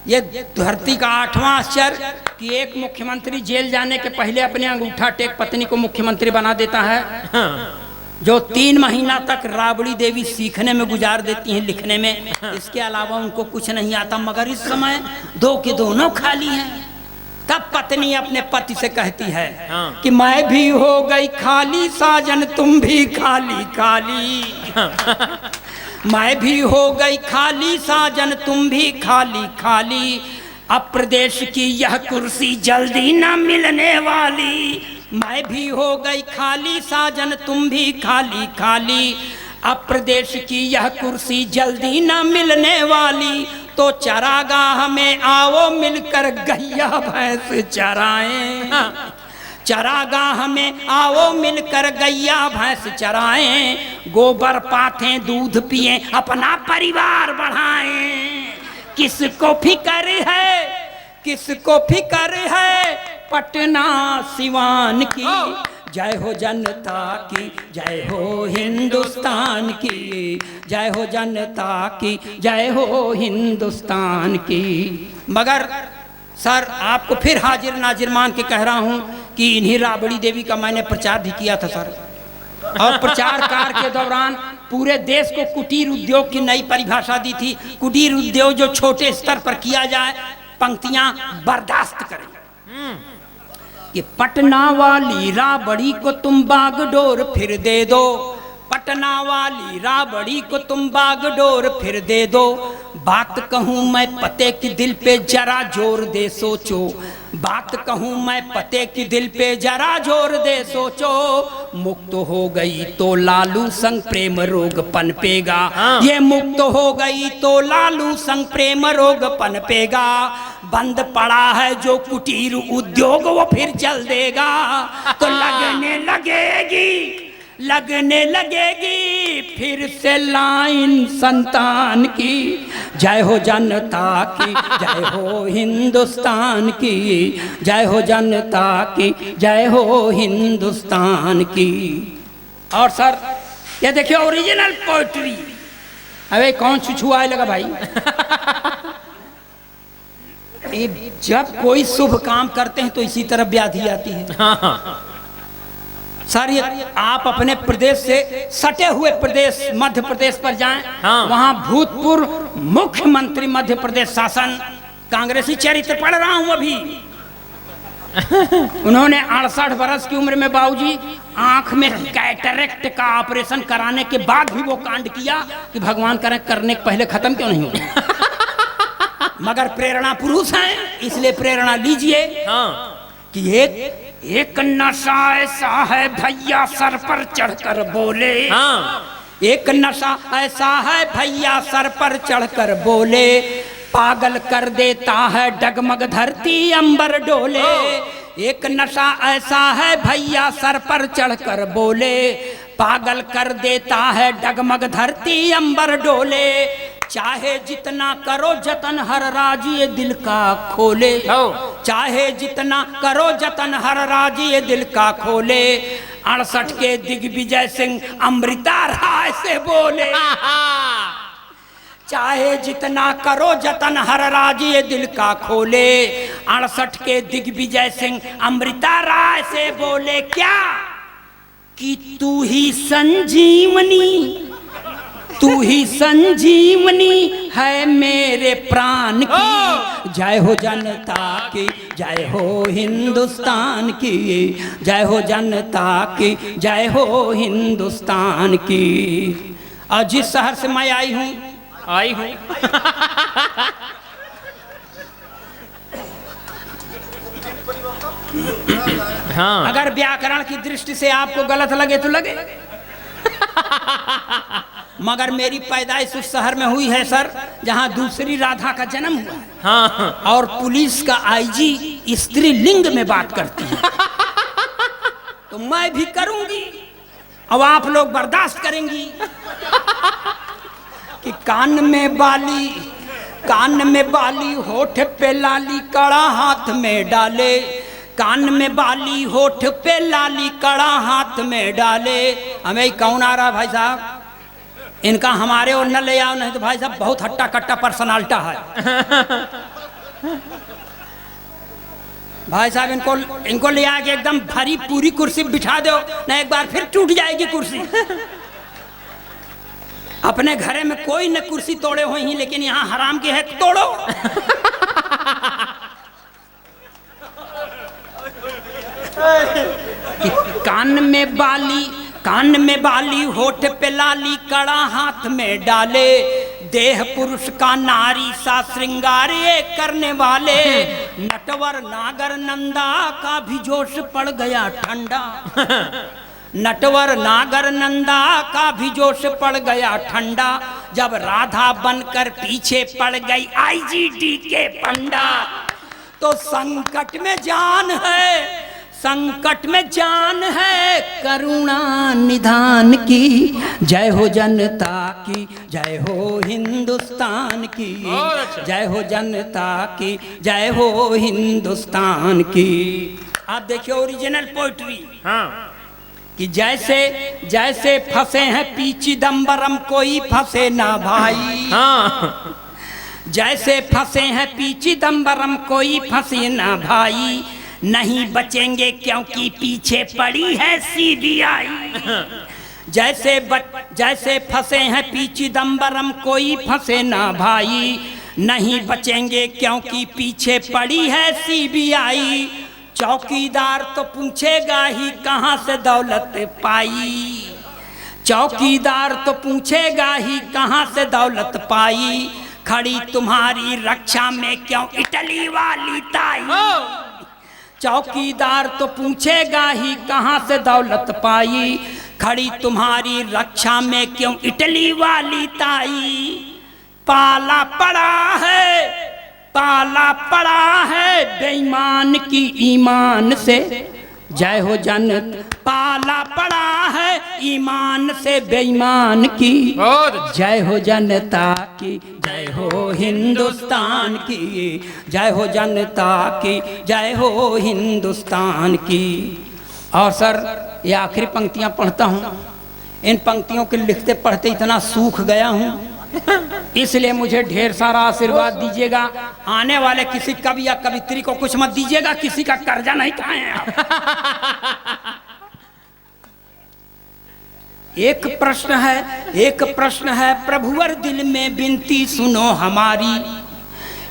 S2: ये धरती का 8वां आश्चर्य कि एक मुख्यमंत्री जेल जाने के पहले अपने अंगूठा टेक पत्नी को मुख्यमंत्री बना देता है।
S1: हाँ।
S2: जो 3 महीना तक राबड़ी देवी सीखने में गुजार देती हैं, लिखने में, इसके अलावा उनको कुछ नहीं आता। मगर इस समय 2 के दोनों खाली हैं। तब पत्नी अपने पति से कहती है कि मैं भी हो गई खाली साजन तुम भी खाली खाली। मैं भी हो गई खाली साजन तुम भी खाली खाली। अब प्रदेश की यह कुर्सी जल्दी न मिलने वाली। मैं भी हो गई खाली साजन तुम भी खाली खाली। अब प्रदेश की यह कुर्सी जल्दी न मिलने वाली। तो चरागाह में आओ मिलकर गैया भैंस चराएं। चरागाह में आओ मिलकर गैया भैंस चराएं। गोबर पाथें दूध पिएं अपना परिवार बढ़ाएं। किसको फिक्र है, किसको फिक्र है पटना सिवान की। जय हो जनता की, जय हो हिंदुस्तान की, जय हो जनता की, जय हो हिंदुस्तान की। मगर सर आपको फिर हाजिर नाजिर मान के कह रहा हूं कि इन्हीं राबड़ी देवी का मैंने प्रचार भी किया था सर। और प्रचार कार्य के दौरान पूरे देश को कुटीर उद्योग की नई परिभाषा दी थी। कुटीर उद्योग जो छोटे स्तर पर किया जाए, पंक्तियां बर्दाश्त करें कि पटना वाली राबड़ी को तुम बागडोर फिर दे दो। पटना वाली राबड़ी को तुम बागडोर फिर दे दो। बात कहूँ मैं पते की दिल पे जरा जोर दे सोचो, बात कहूँ मैं पते की दिल पे जरा जोर दे सोचो, मुक्त हो गई तो लालू संग प्रेम रोग पनपेगा, ये मुक्त हो गई तो लालू संग प्रेम रोग पनपेगा, बंद पड़ा है जो कुटीर उद्योग वो फिर चल देगा, तो लगने लगेगी फिर से लाइन संतान की, जय हो जनता की, जय हो हिंदुस्तान की, जय हो जनता की, जय हो हिंदुस्तान की। और सर ये देखिए ओरिजिनल पोएट्री। अबे कौन छुछुआए लगा भाई? जब कोई शुभ काम करते हैं तो इसी तरह व्याधि आती है। सर ये आप अपने प्रदेश से सटे हुए प्रदेश मध्य प्रदेश पर जाएं, वहां भूतपूर्व मुख्यमंत्री मध्य प्रदेश शासन कांग्रेसी चरित्र पढ़ रहा हूं अभी। उन्होंने 68 वर्ष की उम्र में बाबूजी आंख में कैटरेक्ट का ऑपरेशन कराने के बाद भी वो कांड किया कि भगवान करे करने के पहले खत्म क्यों नहीं हुआ। मगर प्रेरणा पुरुष हैं, इसलिए प्रेरणा लीजिए कि एक नशा ऐसा है भैया सर पर चढ़कर बोले, एक नशा ऐसा है भैया सर पर चढ़कर बोले, पागल कर देता है डगमग धरती अंबर डोले, एक नशा ऐसा है भैया सर पर चढ़कर बोले, पागल कर देता है डगमग धरती अंबर डोले, चाहे जितना करो जतन हर राज ये दिल का खोले, चाहे जितना करो जतन हर राज ये दिल का खोले, 68 के दिग्विजय सिंह अमृता राय से बोले, चाहे जितना करो जतन हर राज ये दिल का खोले, 68 के दिग्विजय सिंह अमृता राय से बोले क्या कि तू ही संजीवनी, तू ही संजीवनी है मेरे प्राण की, जय हो जनता की, जय हो हिंदुस्तान की, जय हो जनता की, जय हो हिंदुस्तान की। और जिस शहर से मैं आई हूँ अगर व्याकरण की दृष्टि से आपको गलत लगे तो लगे, मगर मेरी पैदाइश उस शहर में हुई है सर जहां दूसरी राधा का जन्म हुआ है। और पुलिस का आईजी स्त्रीलिंग में बात करती है, तो मैं भी करूंगी, अब आप लोग बर्दाश्त करेंगी कि कान में बाली होठ पे लाली कड़ा हाथ में डाले, कान में बाली होठ पे लाली कड़ा हाथ में डाले। हमें कौन आ रहा भाई साहब? इनका हमारे और न ले आओ, नहीं तो भाई साहब बहुत हट्टा कट्टा पर्सनालिटी है। भाई साहब इनको ले आके एकदम भरी पूरी कुर्सी बिठा दो ना, एक बार फिर टूट जाएगी कुर्सी। अपने घरे में कोई न कुर्सी तोड़े हुए ही, लेकिन यहाँ हराम की है तोड़ो। कान में बाली होठ पे लाली कड़ा हाथ में डाले, देह पुरुष का नारी सा श्रृंगार ये करने वाले, नटवर नागर नंदा का भी जोश पड़ गया ठंडा, नटवर नागर नंदा का भी जोश पड़ गया ठंडा, जब राधा बनकर पीछे पड़ गई आईजीडी के पंडा, तो संकट में जान है, संकट में जान है करुणा निधान की, जय हो जनता की, जय हो हिंदुस्तान की, जय हो जनता की, जय हो हिंदुस्तान की। आप देखिए ओरिजिनल पोएट्री कि जैसे फंसे हैं पी चिदम्बरम कोई फंसे ना भाई, जैसे फंसे हैं पी चिदम्बरम कोई फंसे ना भाई, नहीं बचेंगे क्योंकि पीछे पड़ी है सीबीआई, जैसे फंसे हैं पी चिदम्बरम कोई फंसे ना भाई, नहीं बचेंगे क्योंकि पीछे पड़ी है सीबीआई, चौकीदार तो पूछेगा ही कहां से दौलत पाई, चौकीदार तो पूछेगा ही कहां से दौलत पाई, खड़ी तुम्हारी रक्षा में क्यों इटली वाली ताई। चौकीदार तो पूछेगा ही कहाँ से दौलत पाई, खड़ी तुम्हारी रक्षा में क्यों इटली वाली ताई। पाला पड़ा है बेईमान की ईमान से, जय हो जनत। पाला पड़ा है ईमान से बेईमान की, जय हो जनता की, जय हो हिंदुस्तान की, जय हो जनता की, जय हो हिंदुस्तान की। और सर ये आखिरी पंक्तियां पढ़ता हूँ, इन पंक्तियों के लिखते पढ़ते इतना सूख गया हूँ, इसलिए मुझे ढेर सारा आशीर्वाद दीजिएगा। आने वाले किसी कवि या कवित्री को कुछ मत दीजिएगा, किसी का कर्जा नहीं खाए हैं आप। एक प्रश्न है प्रभुवर दिल में बिनती सुनो हमारी,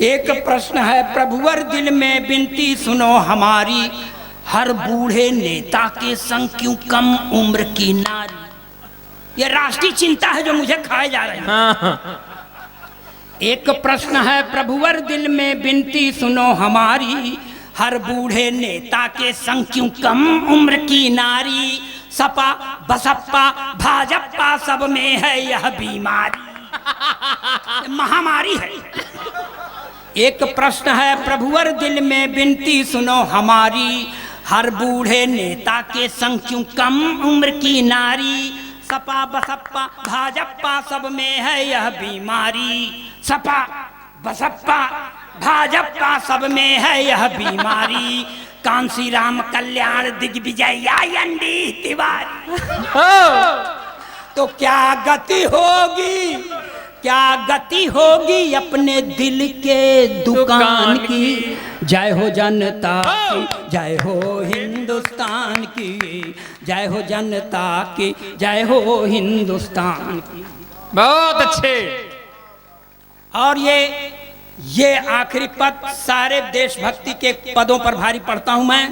S2: एक प्रश्न है प्रभुवर दिल में बिनती सुनो हमारी, हर बूढ़े नेता के संग क्यों कम उम्र की नारी। ये राष्ट्रीय चिंता है जो मुझे खाए जा रहे हैं। एक प्रश्न है प्रभुवर दिल में बिनती सुनो हमारी, हर बूढ़े नेता के संग क्यों कम उम्र की नारी। सपा बसपा भाजपा सब में है यह बीमारी, महामारी है। एक प्रश्न है प्रभुवर दिल में बिनती सुनो हमारी, हर बूढ़े नेता के संग क्यों कम उम्र की नारी। सपा बसपा भाजपा सब में है यह बीमारी, सपा बसपा भाजपा सब में है यह बीमारी। कांसी राम कल्याण दिग्विजय या एनडी तिवारी। तो क्या गति होगी अपने दिल के दुकान की। जय हो जनता की, जय हो हिंदुस्तान की, जय हो जनता की, जय हो हिंदुस्तान की।
S1: बहुत अच्छे।
S2: और ये आखिरी पद सारे देशभक्ति के पदों पर भारी पढ़ता हूं मैं,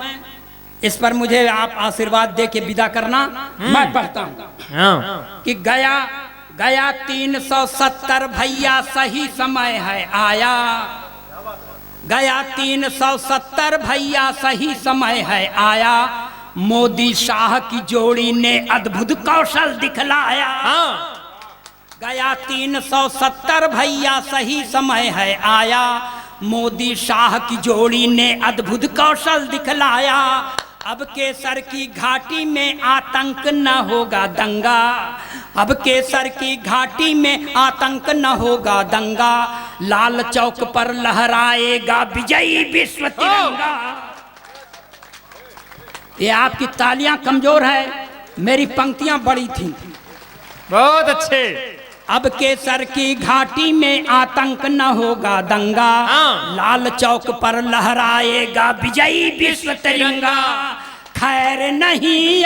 S2: इस पर मुझे आप आशीर्वाद दे के विदा करना। मैं पढ़ता हूं कि गया 370 भैया सही समय है आया, गया 370 भैया सही समय है आया। मोदी शाह की जोड़ी ने अद्भुत कौशल दिखलाया। गया 370 भैया सही समय है आया, मोदी शाह की जोड़ी ने अद्भुत कौशल दिखलाया। अब केसर की घाटी में आतंक न होगा दंगा, अब केसर की घाटी में आतंक न होगा दंगा। लाल चौक पर लहराएगा विजयी विश्व तिरंगा। ये आपकी तालियां कमजोर है, मेरी पंक्तियां बड़ी थी।
S1: बहुत अच्छे।
S2: अब केसर की घाटी में आतंक न होगा दंगा, लाल चौक पर लहराएगा विजयी विश्व तिरंगा। खैर नहीं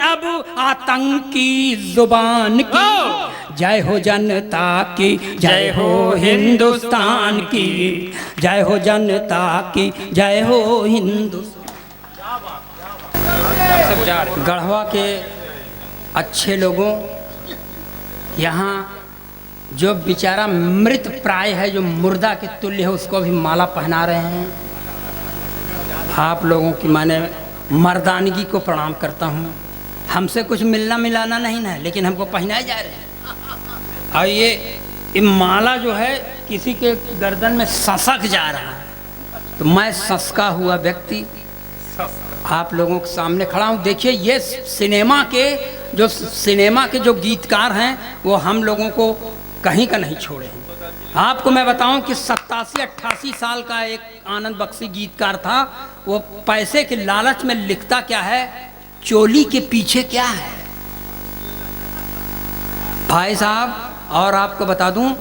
S2: अब आतंकी जुबान की, जय हो जनता की, जय हो हिंदुस्तान की, जय हो जनता की, जय हो हिंदुस्तान। गढ़वा के अच्छे लोगों, यहाँ जो बेचारा मृत प्राय है, जो मुर्दा के तुल्य है, उसको भी माला पहना रहे हैं। आप लोगों की माने मर्दानगी को प्रणाम करता हूँ। हमसे कुछ मिलना मिलाना नहीं ना, लेकिन हमको पहनाए जा रहे हैं। और ये माला जो है किसी के गर्दन में ससक जा रहा है, तो मैं ससका हुआ व्यक्ति आप लोगों के सामने खड़ा हूँ। देखिए, ये सिनेमा के जो गीतकार हैं वो हम लोगों को कहीं का नहीं छोड़े हैं। आपको मैं बताऊं कि 87-88 साल का एक आनंद बख्शी गीतकार था। वो पैसे के लालच में लिखता क्या है, चोली के पीछे क्या है। भाई साहब, और आपको बता दूं,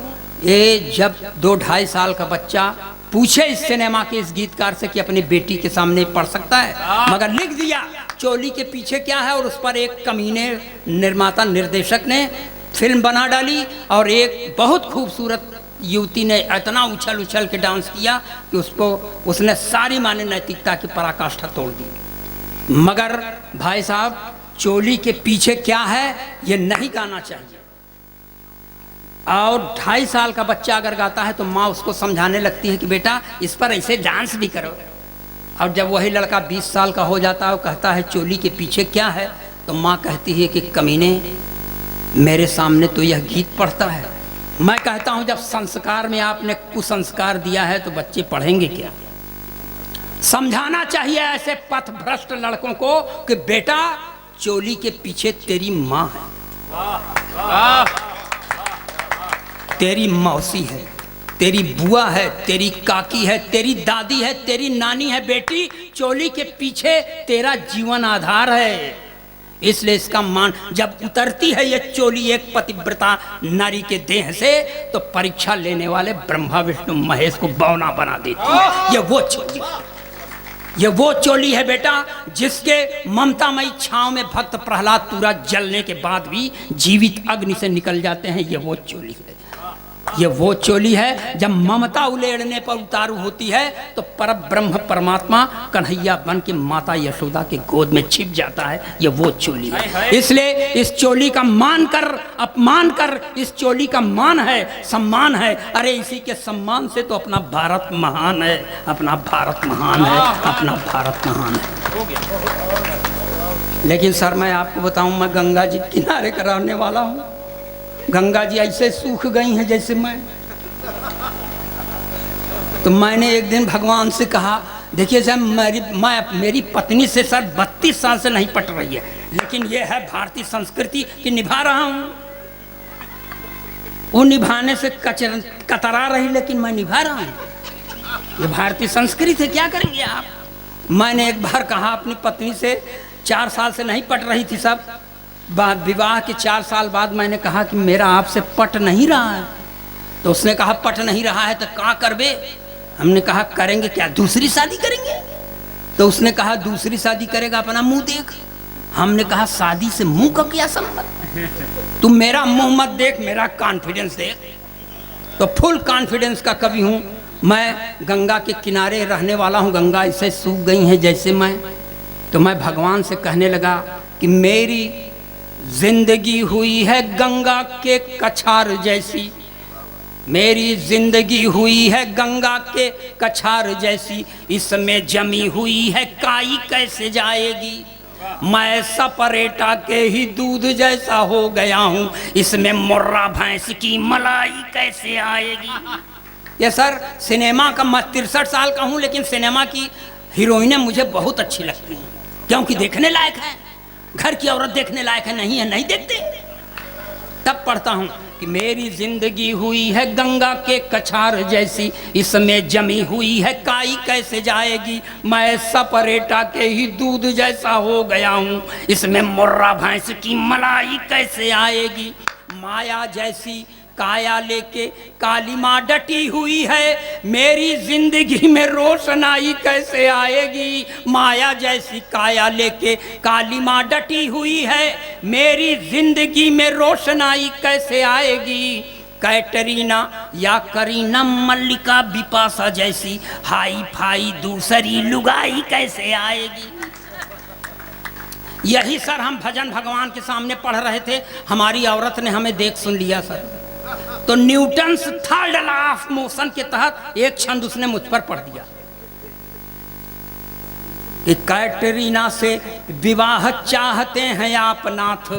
S2: ये जब 2-2.5 साल का बच्चा पूछे इस सिनेमा के इस गीतकार से कि अपनी बेटी के सामने पढ़ सकता है, मगर लिख दिया चोली के पीछे क्या है। और उस पर एक कमीने निर्माता निर्देशक ने फिल्म बना डाली, और एक बहुत खूबसूरत युवती ने इतना उछल उछल के डांस किया कि उसने सारी माने नैतिकता की पराकाष्ठा तोड़ दी। मगर भाई साहब, चोली के पीछे क्या है ये नहीं गाना चाहिए। और 2.5 साल का बच्चा अगर गाता है तो माँ उसको समझाने लगती है कि बेटा इस पर ऐसे डांस भी करो। और जब वही लड़का 20 साल का हो जाता है और कहता है चोली के पीछे क्या है, तो माँ कहती है कि कमीने मेरे सामने तो यह गीत पढ़ता है। मैं कहता हूँ जब संस्कार में आपने कुसंस्कार दिया है तो बच्चे पढ़ेंगे क्या। समझाना चाहिए ऐसे पथ भ्रष्ट लड़कों को कि बेटा चोली के पीछे तेरी माँ है, तेरी मौसी है, तेरी बुआ है, तेरी काकी है, तेरी दादी है, तेरी नानी है। बेटी चोली के पीछे तेरा जीवन आधार है, इसलिए इसका मान जब उतरती है ये चोली एक पतिव्रता नारी के देह से तो परीक्षा लेने वाले ब्रह्मा विष्णु महेश को बौना बना देती है। ये वो चोली है बेटा जिसके ममतामयी छांव में भक्त प्रहलाद पूरा जलने के बाद भी जीवित अग्नि से निकल जाते हैं। ये वो चोली है, ये वो चोली है जब ममता उलेड़ने पर उतारू होती है तो परब्रह्म परमात्मा कन्हैया बन के माता यशोदा के गोद में छिप जाता है। ये वो चोली है, इसलिए इस चोली का मान कर अपमान कर, इस चोली का मान है, सम्मान है। अरे इसी के सम्मान से तो अपना भारत महान है, अपना भारत महान है, अपना भारत महान है। लेकिन सर मैं आपको बताऊं, मैं गंगा जी किनारे का रहने वाला हूं। गंगा जी ऐसे सूख गई हैं जैसे मैं। तो मैंने एक दिन भगवान से कहा देखिए सर मेरी पत्नी से सर 32 साल से नहीं पट रही है, लेकिन ये है भारतीय संस्कृति कि निभा रहा हूं। वो निभाने से कतरा रही लेकिन मैं निभा रहा हूं। ये भारतीय संस्कृति है, क्या करेंगे आप। मैंने एक बार कहा अपनी पत्नी से, 4 साल से नहीं पट रही थी सब, विवाह के 4 साल बाद मैंने कहा कि मेरा आपसे पट नहीं रहा है। तो उसने कहा पट नहीं रहा है तो क्या करबे। हमने कहा करेंगे क्या, दूसरी शादी करेंगे। तो उसने कहा दूसरी शादी करेगा अपना मुंह देख। हमने कहा शादी से मुंह का क्या संबंध, तू मेरा मुंह मत देख, मेरा कॉन्फिडेंस देख। तो फुल कॉन्फिडेंस का कवि हूँ मैं, गंगा के किनारे रहने वाला हूँ। गंगा ऐसे सूख गई हैं जैसे मैं। तो मैं भगवान से कहने लगा कि मेरी जिंदगी हुई है गंगा के कछार जैसी, मेरी जिंदगी हुई है गंगा के कछार जैसी, इसमें जमी हुई है काई कैसे जाएगी। मैं सपरेटा के ही दूध जैसा हो गया हूँ, इसमें मुर्रा भैंस की मलाई कैसे आएगी। ये सर सिनेमा का मैं 63 साल का हूँ, लेकिन सिनेमा की हीरोइनें मुझे बहुत अच्छी लगती हैं क्योंकि देखने लायक है। घर की औरत देखने लायक है, नहीं है नहीं देखते। तब पढ़ता हूं कि मेरी जिंदगी हुई है गंगा के कछार जैसी, इसमें जमी हुई है काई कैसे जाएगी। मैं सपरेटा के ही दूध जैसा हो गया हूं, इसमें मुर्रा भैंस की मलाई कैसे आएगी। माया जैसी काया लेके काली माँ डटी हुई है, मेरी जिंदगी में रोशनाई कैसे आएगी। माया जैसी काया लेके काली माँ डटी हुई है, मेरी जिंदगी में रोशनाई कैसे आएगी। कैटरीना या करीना मल्लिका बिपाशा जैसी हाई फाई दूसरी लुगाई कैसे आएगी। यही सर हम भजन भगवान के सामने पढ़ रहे थे, हमारी औरत ने हमें देख सुन लिया सर। तो Newton's third law of motion के तहत एक छंद उसने मुझ पर पढ़ दिया कि कैटरीना से विवाह चाहते हैं आप नाथ,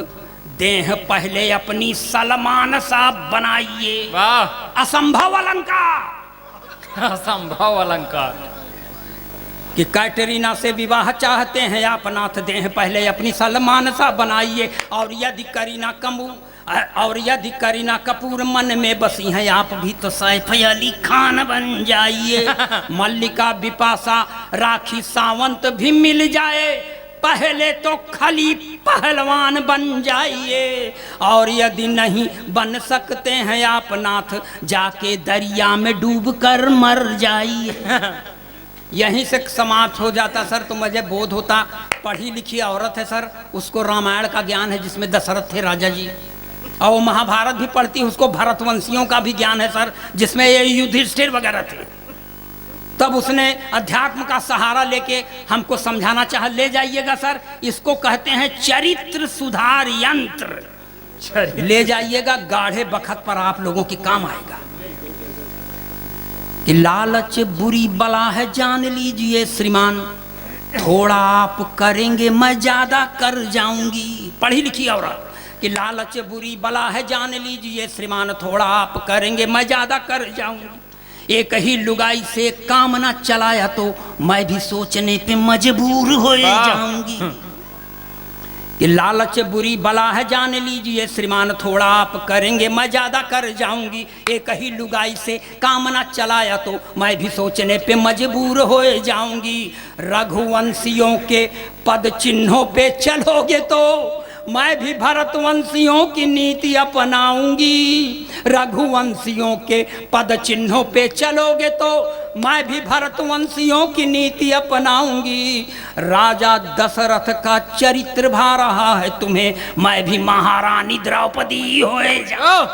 S2: देह पहले अपनी सलमान सा बनाइए।
S1: वाह,
S2: असंभव अलंकार,
S1: असंभव अलंकार।
S2: कि कैटरीना से विवाह चाहते हैं आप नाथ, देह पहले अपनी सलमान सा बनाइए। और यदि करीना कपूर मन में बसी हैं आप भी तो सैफ अली खान बन जाइए। मल्लिका बिपाशा राखी सावंत भी मिल जाए, पहले तो खली पहलवान बन जाइए। और यदि नहीं बन सकते हैं आप नाथ, जाके दरिया में डूब कर मर जाइए। यहीं से समाप्त हो जाता सर। तो मुझे बोध होता, पढ़ी लिखी औरत है सर, उसको रामायण का ज्ञान है जिसमें दशरथ थे राजा जी, और वो महाभारत भी पढ़ती, उसको भरतवंशियों का भी ज्ञान है सर जिसमें ये युधिष्ठिर वगैरह थे। तब उसने अध्यात्म का सहारा लेके हमको समझाना चाहा। ले जाइएगा सर, इसको कहते हैं चरित्र सुधार यंत्र। ले जाइएगा, गाढ़े बखत पर आप लोगों के काम आएगा। कि लालच बुरी बला है जान लीजिए श्रीमान, थोड़ा आप करेंगे मैं ज्यादा कर जाऊंगी। पढ़ी लिखी औरत कि लालच बुरी बला है जान लीजिए श्रीमान, थोड़ा आप करेंगे मैं ज्यादा कर जाऊंगी। एक ही लुगाई से काम ना चलाया तो मैं भी सोचने पे मजबूर हो जाऊंगी। कि लालच बुरी बला है जान लीजिए श्रीमान, थोड़ा आप करेंगे मैं ज्यादा कर जाऊंगी। एक ही लुगाई से काम ना चलाया तो मैं भी सोचने पे मजबूर हो जाऊंगी। रघुवंशियों के पद चिन्हों पे चलोगे तो मैं भी भरतवंशियों की नीति अपनाऊंगी। रघुवंशियों के पद चिन्हों पे चलोगे तो मैं भी भरतवंशियों की नीति अपनाऊंगी। राजा दशरथ का चरित्र भा रहा है तुम्हें, मैं भी महारानी द्रौपदी हो जाऊं।